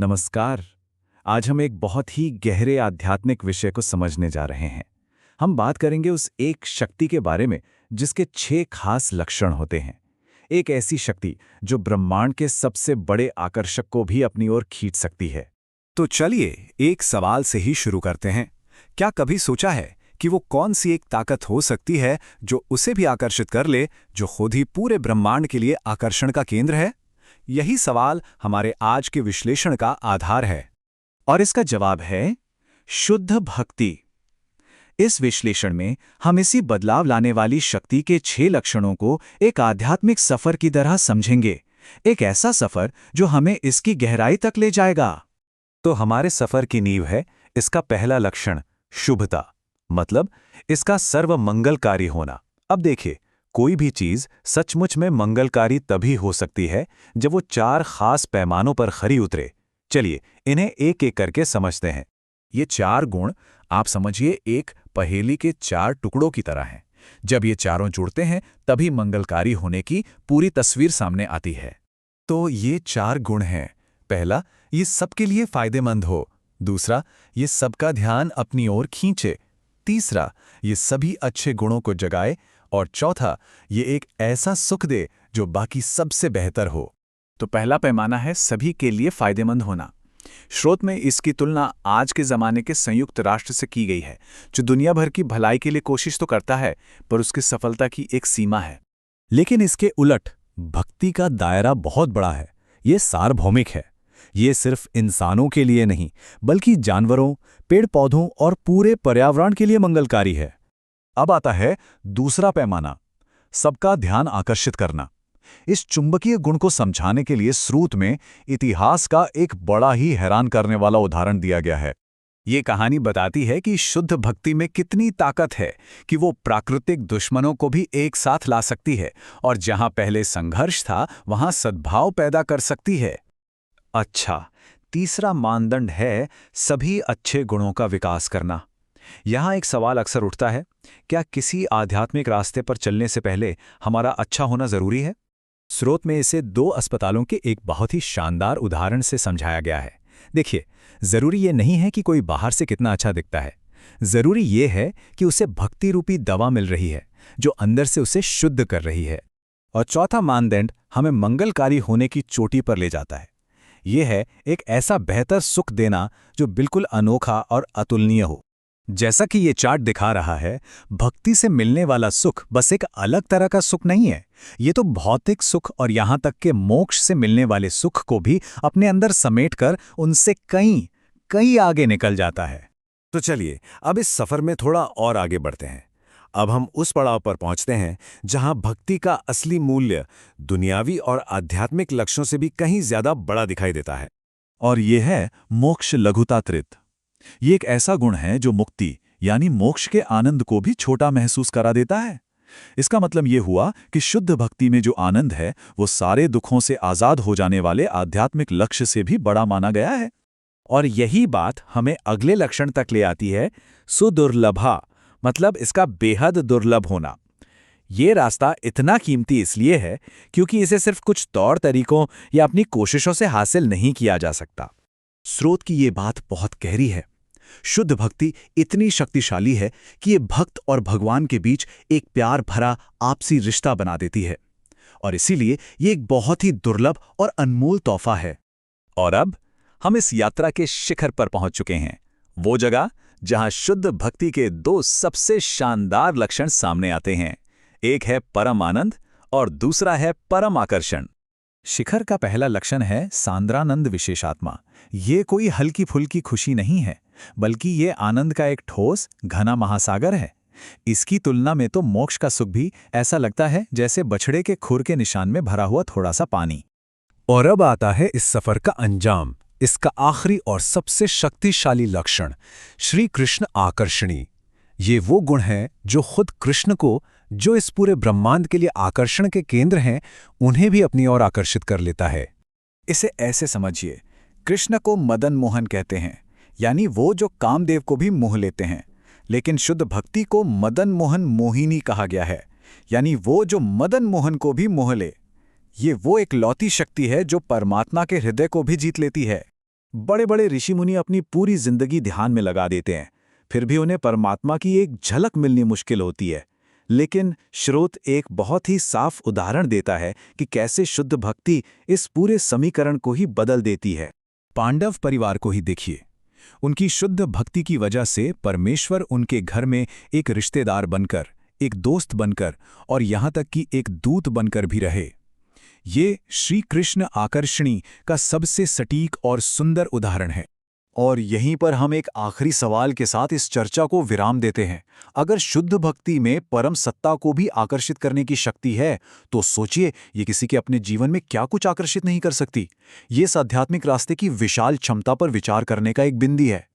नमस्कार। आज हम एक बहुत ही गहरे आध्यात्मिक विषय को समझने जा रहे हैं। हम बात करेंगे उस एक शक्ति के बारे में जिसके 6 खास लक्षण होते हैं। एक ऐसी शक्ति जो ब्रह्मांड के सबसे बड़े आकर्षक को भी अपनी ओर खींच सकती है। तो चलिए एक सवाल से ही शुरू करते हैं। क्या कभी सोचा है कि वो कौन सी एक ताकत हो सकती है जो उसे भी आकर्षित कर ले, जो खुद ही पूरे ब्रह्मांड के लिए आकर्षण का केंद्र है? यही सवाल हमारे आज के विश्लेषण का आधार है। और इसका जवाब है शुद्ध भक्ति। इस विश्लेषण में हम इसी बदलाव लाने वाली शक्ति के 6 लक्षणों को एक आध्यात्मिक सफर की तरह समझेंगे। एक ऐसा सफर जो हमें इसकी गहराई तक ले जाएगा। तो हमारे सफर की नींव है इसका पहला लक्षण, शुभता, मतलब इसका सर्व मंगलकारी होना। अब देखिए, कोई भी चीज सचमुच में मंगलकारी तभी हो सकती है जब वो 4 खास पैमानों पर खरी उतरे। चलिए इन्हें एक एक करके समझते हैं। ये 4 गुण आप समझिए एक पहेली के 4 टुकड़ों की तरह हैं। जब ये चारों जुड़ते हैं तभी मंगलकारी होने की पूरी तस्वीर सामने आती है। तो ये 4 गुण हैं। पहला, ये सबके लिए फायदेमंद हो। दूसरा, ये सबका ध्यान अपनी ओर खींचे। तीसरा, ये सभी अच्छे गुणों को जगाए। और चौथा, ये एक ऐसा सुख दे जो बाकी सबसे बेहतर हो। तो पहला पैमाना है सभी के लिए फायदेमंद होना। स्रोत में इसकी तुलना आज के ज़माने के संयुक्त राष्ट्र से की गई है, जो दुनिया भर की भलाई के लिए कोशिश तो करता है, पर उसकी सफलता की एक सीमा है। लेकिन इसके उलट भक्ति का दायरा बहुत बड़ा है। ये सार्वभौमिक है। ये सिर्फ इंसानों के लिए नहीं, बल्कि जानवरों, पेड़ पौधों और पूरे पर्यावरण के लिए मंगलकारी है। अब आता है दूसरा पैमाना, सबका ध्यान आकर्षित करना। इस चुंबकीय गुण को समझाने के लिए स्रोत में इतिहास का एक बड़ा ही हैरान करने वाला उदाहरण दिया गया है। ये कहानी बताती है कि शुद्ध भक्ति में कितनी ताकत है कि वो प्राकृतिक दुश्मनों को भी एक साथ ला सकती है, और जहां पहले संघर्ष था वहां सद्भाव पैदा कर सकती है। अच्छा, तीसरा मानदंड है सभी अच्छे गुणों का विकास करना। यहां एक सवाल अक्सर उठता है, क्या किसी आध्यात्मिक रास्ते पर चलने से पहले हमारा अच्छा होना जरूरी है? स्रोत में इसे 2 अस्पतालों के एक बहुत ही शानदार उदाहरण से समझाया गया है। देखिए, जरूरी ये नहीं है कि कोई बाहर से कितना अच्छा दिखता है। जरूरी ये है कि उसे भक्ति रूपी दवा मिल रही है, जो अंदर से उसे शुद्ध कर रही है। और चौथा मानदंड हमें मंगलकारी होने की चोटी पर ले जाता है। यह है एक ऐसा बेहतर सुख देना जो बिल्कुल अनोखा और अतुलनीय हो। जैसा कि ये चार्ट दिखा रहा है, भक्ति से मिलने वाला सुख बस एक अलग तरह का सुख नहीं है। ये तो भौतिक सुख और यहाँ तक के मोक्ष से मिलने वाले सुख को भी अपने अंदर समेटकर उनसे कई आगे निकल जाता है। तो चलिए अब इस सफर में थोड़ा और आगे बढ़ते हैं। अब हम उस पड़ाव पर पहुंचते हैं जहां भक्ति का असली मूल्य दुनियावी और आध्यात्मिक लक्ष्यों से भी कहीं ज्यादा बड़ा दिखाई देता है। और ये है मोक्ष लघुतात्रित। ये एक ऐसा गुण है जो मुक्ति यानी मोक्ष के आनंद को भी छोटा महसूस करा देता है। इसका मतलब ये हुआ कि शुद्ध भक्ति में जो आनंद है वो सारे दुखों से आजाद हो जाने वाले आध्यात्मिक लक्ष्य से भी बड़ा माना गया है। और यही बात हमें अगले लक्षण तक ले आती है, सुदुर्लभा, मतलब इसका बेहद दुर्लभ होना। ये रास्ता इतना कीमती इसलिए है क्योंकि इसे सिर्फ कुछ तौर तरीकों या अपनी कोशिशों से हासिल नहीं किया जा सकता। स्रोत की ये बात बहुत गहरी है। शुद्ध भक्ति इतनी शक्तिशाली है कि ये भक्त और भगवान के बीच एक प्यार भरा आपसी रिश्ता बना देती है, और इसीलिए ये एक बहुत ही दुर्लभ और अनमोल तोहफा है। और अब हम इस यात्रा के शिखर पर पहुंच चुके हैं, वो जगह जहां शुद्ध भक्ति के 2 सबसे शानदार लक्षण सामने आते हैं। एक है परम आनंद और दूसरा है परम आकर्षण। शिखर का पहला लक्षण है सांद्रानंद विशेषात्मा। ये कोई हल्की फुल्की खुशी नहीं है, बल्कि ये आनंद का एक ठोस घना महासागर है। इसकी तुलना में तो मोक्ष का सुख भी ऐसा लगता है जैसे बछड़े के खुर के निशान में भरा हुआ थोड़ा सा पानी। और अब आता है इस सफर का अंजाम, इसका आखिरी और सबसे शक्तिशाली लक्षण, श्री कृष्ण आकर्षणी। ये वो गुण है जो खुद कृष्ण को, जो इस पूरे ब्रह्मांड के लिए आकर्षण के केंद्र हैं, उन्हें भी अपनी ओर आकर्षित कर लेता है। इसे ऐसे समझिए, कृष्ण को मदन मोहन कहते हैं, यानी वो जो कामदेव को भी मोह लेते हैं। लेकिन शुद्ध भक्ति को मदन मोहन मोहिनी कहा गया है, यानी वो जो मदन मोहन को भी मोह ले। ये वो एक लौती शक्ति है जो परमात्मा के हृदय को भी जीत लेती है। बड़े बड़े ऋषि मुनि अपनी पूरी जिंदगी ध्यान में लगा देते हैं, फिर भी उन्हें परमात्मा की एक झलक मिलनी मुश्किल होती है। लेकिन श्रोत एक बहुत ही साफ उदाहरण देता है कि कैसे शुद्ध भक्ति इस पूरे समीकरण को ही बदल देती है। पांडव परिवार को ही देखिए। उनकी शुद्ध भक्ति की वजह से परमेश्वर उनके घर में एक रिश्तेदार बनकर, एक दोस्त बनकर और यहाँ तक कि एक दूत बनकर भी रहे। ये श्री कृष्ण आकर्षणी का सबसे सटीक और सुंदर उदाहरण है। और यहीं पर हम एक आखिरी सवाल के साथ इस चर्चा को विराम देते हैं। अगर शुद्ध भक्ति में परम सत्ता को भी आकर्षित करने की शक्ति है, तो सोचिए ये किसी के अपने जीवन में क्या कुछ आकर्षित नहीं कर सकती। ये इस आध्यात्मिक रास्ते की विशाल क्षमता पर विचार करने का एक बिंदु है।